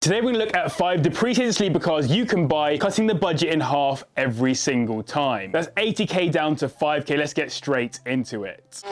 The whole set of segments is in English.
Today we're going to look at 5 depreciated sleeper cars you can buy, cutting the budget in half every single time. That's 80k down to 5k. Let's get straight into it.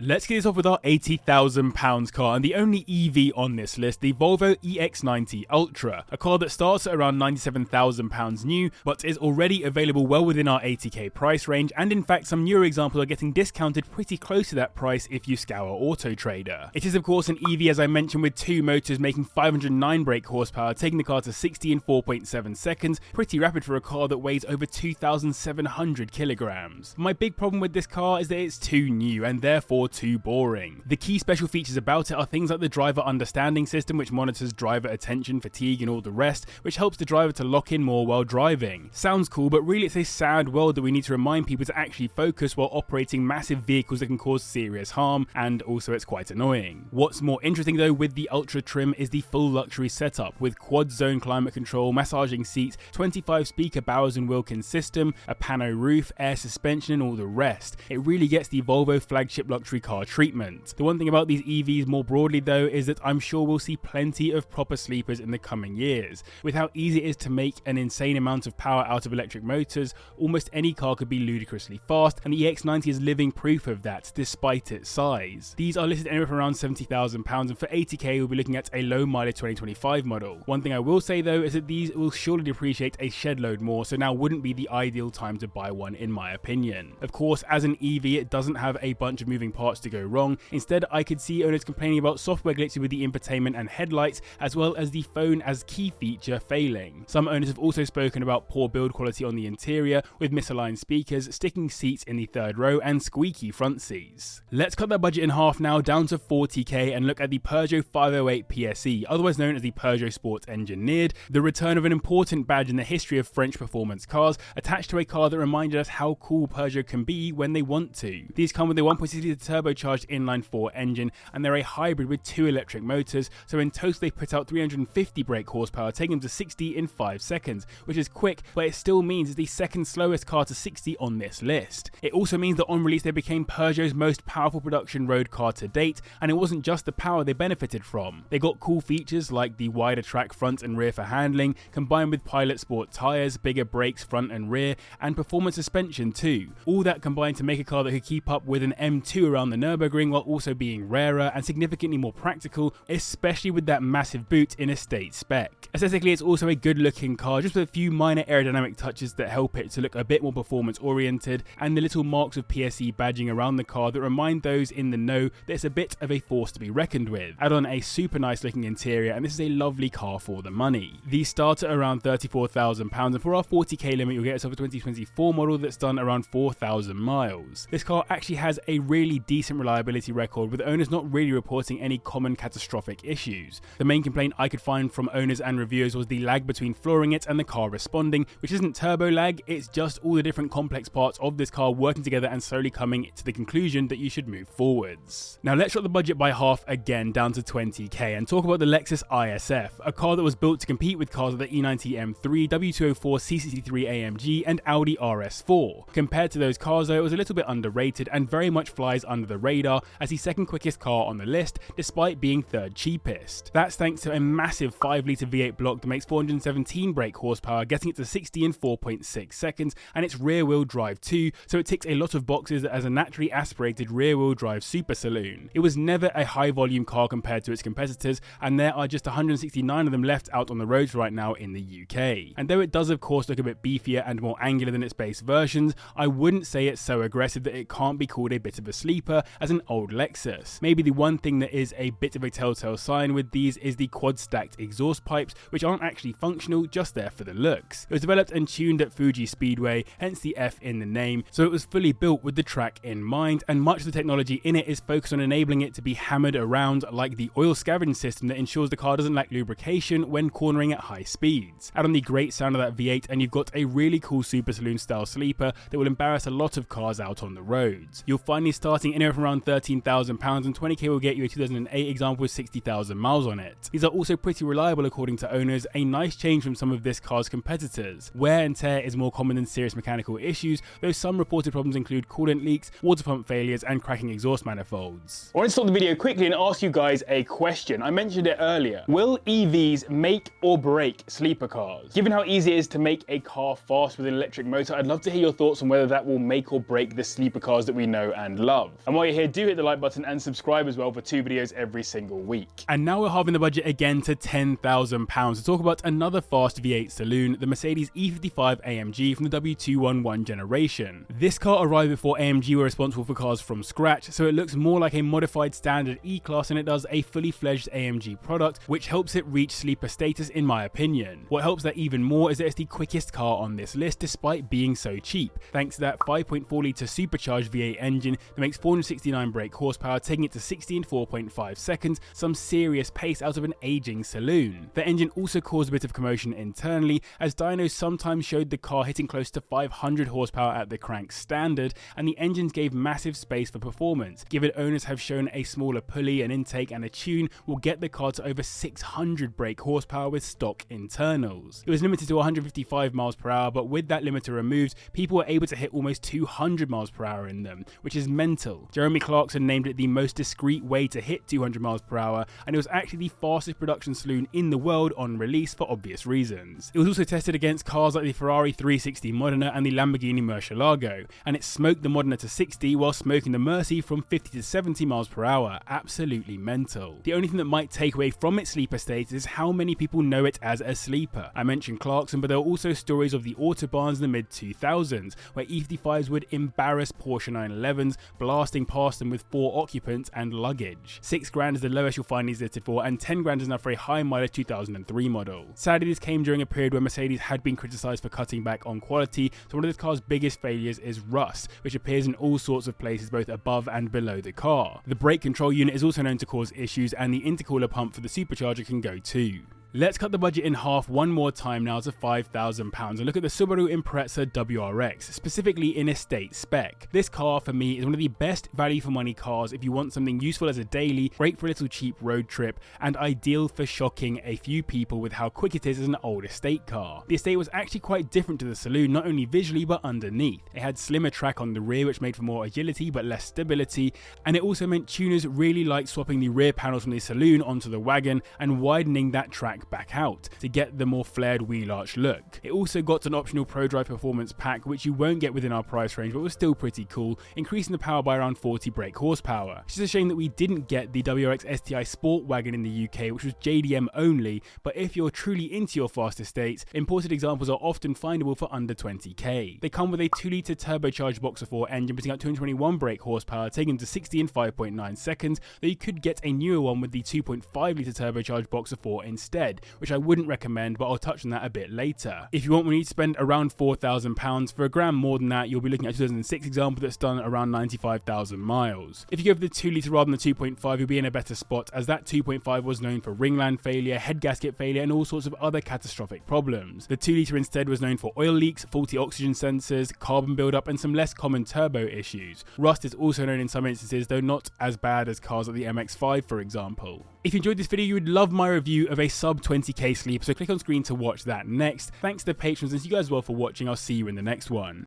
Let's get this off with our £80,000 car, and the only EV on this list, the Volvo EX90 Ultra, a car that starts at around £97,000 new, but is already available well within our 80k price range, and in fact some newer examples are getting discounted pretty close to that price if you scour Auto Trader. It is of course an EV, as I mentioned, with 2 motors making 509 brake horsepower, taking the car to 60 in 4.7 seconds, pretty rapid for a car that weighs over 2,700 kilograms. My big problem with this car is that it's too new, and therefore too boring. The key special features about it are things like the driver understanding system, which monitors driver attention, fatigue and all the rest, which helps the driver to lock in more while driving. Sounds cool, but really it's a sad world that we need to remind people to actually focus while operating massive vehicles that can cause serious harm, and also it's quite annoying. What's more interesting though with the Ultra trim is the full luxury setup, with quad zone climate control, massaging seats, 25 speaker Bowers & Wilkins system, a pano roof, air suspension and all the rest. It really gets the Volvo flagship luxury car treatment. The one thing about these EVs more broadly though is that I'm sure we'll see plenty of proper sleepers in the coming years. With how easy it is to make an insane amount of power out of electric motors, almost any car could be ludicrously fast, and the EX90 is living proof of that despite its size. These are listed anywhere from around £70,000, and for 80k we'll be looking at a low mileage 2025 model. One thing I will say though is that these will surely depreciate a shed load more, so now wouldn't be the ideal time to buy one in my opinion. Of course, as an EV it doesn't have a bunch of moving parts to go wrong. Instead, I could see owners complaining about software glitches with the infotainment and headlights, as well as the phone as key feature failing. Some owners have also spoken about poor build quality on the interior, with misaligned speakers, sticking seats in the third row and squeaky front seats. Let's cut that budget in half now down to 40k and look at the Peugeot 508 PSE, otherwise known as the Peugeot Sport Engineered, the return of an important badge in the history of French performance cars, attached to a car that reminded us how cool Peugeot can be when they want to. These come with a 1.6 litre turbocharged inline-4 engine, and they're a hybrid with 2 electric motors, so in total they put out 350 brake horsepower, taking them to 60 in 5 seconds, which is quick, but it still means it's the second slowest car to 60 on this list. It also means that on release they became Peugeot's most powerful production road car to date, and it wasn't just the power they benefited from. They got cool features like the wider track front and rear for handling, combined with Pilot Sport tyres, bigger brakes front and rear, and performance suspension too. All that combined to make a car that could keep up with an M2 around the Nürburgring while also being rarer and significantly more practical, especially with that massive boot in estate spec. Aesthetically, it's also a good looking car, just with a few minor aerodynamic touches that help it to look a bit more performance oriented, and the little marks of PSE badging around the car that remind those in the know that it's a bit of a force to be reckoned with. Add on a super nice looking interior and this is a lovely car for the money. These start at around £34,000, and for our 40k limit you'll get yourself a 2024 model that's done around 4,000 miles. This car actually has a really decent reliability record, with owners not really reporting any common catastrophic issues. The main complaint I could find from owners and reviewers was the lag between flooring it and the car responding, which isn't turbo lag, it's just all the different complex parts of this car working together and slowly coming to the conclusion that you should move forwards. Now let's drop the budget by half again down to 20k and talk about the Lexus IS F, a car that was built to compete with cars like the E90 M3, W204 C63 AMG and Audi RS4. Compared to those cars though, it was a little bit underrated and very much flies under the radar as the second quickest car on the list, despite being third cheapest. That's thanks to a massive 5 litre V8 block that makes 417 brake horsepower, getting it to 60 in 4.6 seconds, and it's rear wheel drive too, so it ticks a lot of boxes as a naturally aspirated rear wheel drive super saloon. It was never a high volume car compared to its competitors, and there are just 169 of them left out on the roads right now in the UK. And though it does of course look a bit beefier and more angular than its base versions, I wouldn't say it's so aggressive that it can't be called a bit of a sleeper as an old Lexus. Maybe the one thing that is a bit of a telltale sign with these is the quad stacked exhaust pipes, which aren't actually functional, just there for the looks. It was developed and tuned at Fuji Speedway, hence the F in the name, so it was fully built with the track in mind, and much of the technology in it is focused on enabling it to be hammered around like the oil scavenge system that ensures the car doesn't lack lubrication when cornering at high speeds. Add on the great sound of that V8 and you've got a really cool super saloon style sleeper that will embarrass a lot of cars out on the roads. You'll find these starting in anywhere from around £13,000, and 20k will get you a 2008 example with 60,000 miles on it. These are also pretty reliable according to owners, a nice change from some of this car's competitors. Wear and tear is more common than serious mechanical issues, though some reported problems include coolant leaks, water pump failures, and cracking exhaust manifolds. I want to stop the video quickly and ask you guys a question. I mentioned it earlier. Will EVs make or break sleeper cars? Given how easy it is to make a car fast with an electric motor, I'd love to hear your thoughts on whether that will make or break the sleeper cars that we know and love. And while you're here, do hit the like button and subscribe as well for 2 videos every single week. And now we're halving the budget again to £10,000 to talk about another fast V8 saloon, the Mercedes E55 AMG from the W211 generation. This car arrived before AMG were responsible for cars from scratch, so it looks more like a modified standard E-Class than it does a fully fledged AMG product, which helps it reach sleeper status in my opinion. What helps that even more is that it's the quickest car on this list despite being so cheap, thanks to that 5.4 litre supercharged V8 engine that makes 469 brake horsepower, taking it to 60 in 4.5 seconds, some serious pace out of an aging saloon. The engine also caused a bit of commotion internally, as dynos sometimes showed the car hitting close to 500 horsepower at the crank standard, and the engines gave massive space for performance, given owners have shown a smaller pulley, an intake and a tune will get the car to over 600 brake horsepower with stock internals. It was limited to 155 miles per hour, but with that limiter removed, people were able to hit almost 200 miles per hour in them, which is mental. Jeremy Clarkson named it the most discreet way to hit 200 miles per hour, and it was actually the fastest production saloon in the world on release for obvious reasons. It was also tested against cars like the Ferrari 360 Modena and the Lamborghini Murcielago, and it smoked the Modena to 60 while smoking the Mercy from 50 to 70 miles per hour. Absolutely mental. The only thing that might take away from its sleeper status is how many people know it as a sleeper. I mentioned Clarkson, but there are also stories of the Autobahns in the mid-2000s, where E55s would embarrass Porsche 911s, blasting past them with 4 occupants and luggage. $6,000 is the lowest you'll find these listed for, and $10,000 is enough for a high mileage 2003 model. Sadly, this came during a period where Mercedes had been criticised for cutting back on quality, so one of this car's biggest failures is rust, which appears in all sorts of places both above and below the car. The brake control unit is also known to cause issues, and the intercooler pump for the supercharger can go too. Let's cut the budget in half one more time now to £5,000 and look at the Subaru Impreza WRX, specifically in estate spec. This car for me is one of the best value for money cars if you want something useful as a daily, great for a little cheap road trip, and ideal for shocking a few people with how quick it is as an old estate car. The estate was actually quite different to the saloon, not only visually but underneath. It had slimmer track on the rear, which made for more agility but less stability, and it also meant tuners really liked swapping the rear panels from the saloon onto the wagon and widening that track back out to get the more flared wheel arch look. It also got an optional ProDrive performance pack, which you won't get within our price range but was still pretty cool, increasing the power by around 40 brake horsepower. It's just a shame that we didn't get the WRX STI Sport wagon in the UK, which was JDM only, but if you're truly into your fast estates, imported examples are often findable for under 20k. They come with a 2 litre turbocharged Boxer 4 engine putting out 221 brake horsepower, taking to 60 in 5.9 seconds, though you could get a newer one with the 2.5 litre turbocharged Boxer 4 instead, which I wouldn't recommend, but I'll touch on that a bit later. If you want one, you need to spend around £4,000. For a grand more than that, you'll be looking at a 2006 example that's done around 95,000 miles. If you go for the 2 litre rather than the 2.5, you'll be in a better spot, as that 2.5 was known for ringland failure, head gasket failure, and all sorts of other catastrophic problems. The 2 litre instead was known for oil leaks, faulty oxygen sensors, carbon buildup, and some less common turbo issues. Rust is also known in some instances, though not as bad as cars like the MX-5 for example. If you enjoyed this video, you would love my review of a sub 20k sleeper, so click on screen to watch that next. Thanks to the patrons, and thank you guys as well for watching. I'll see you in the next one.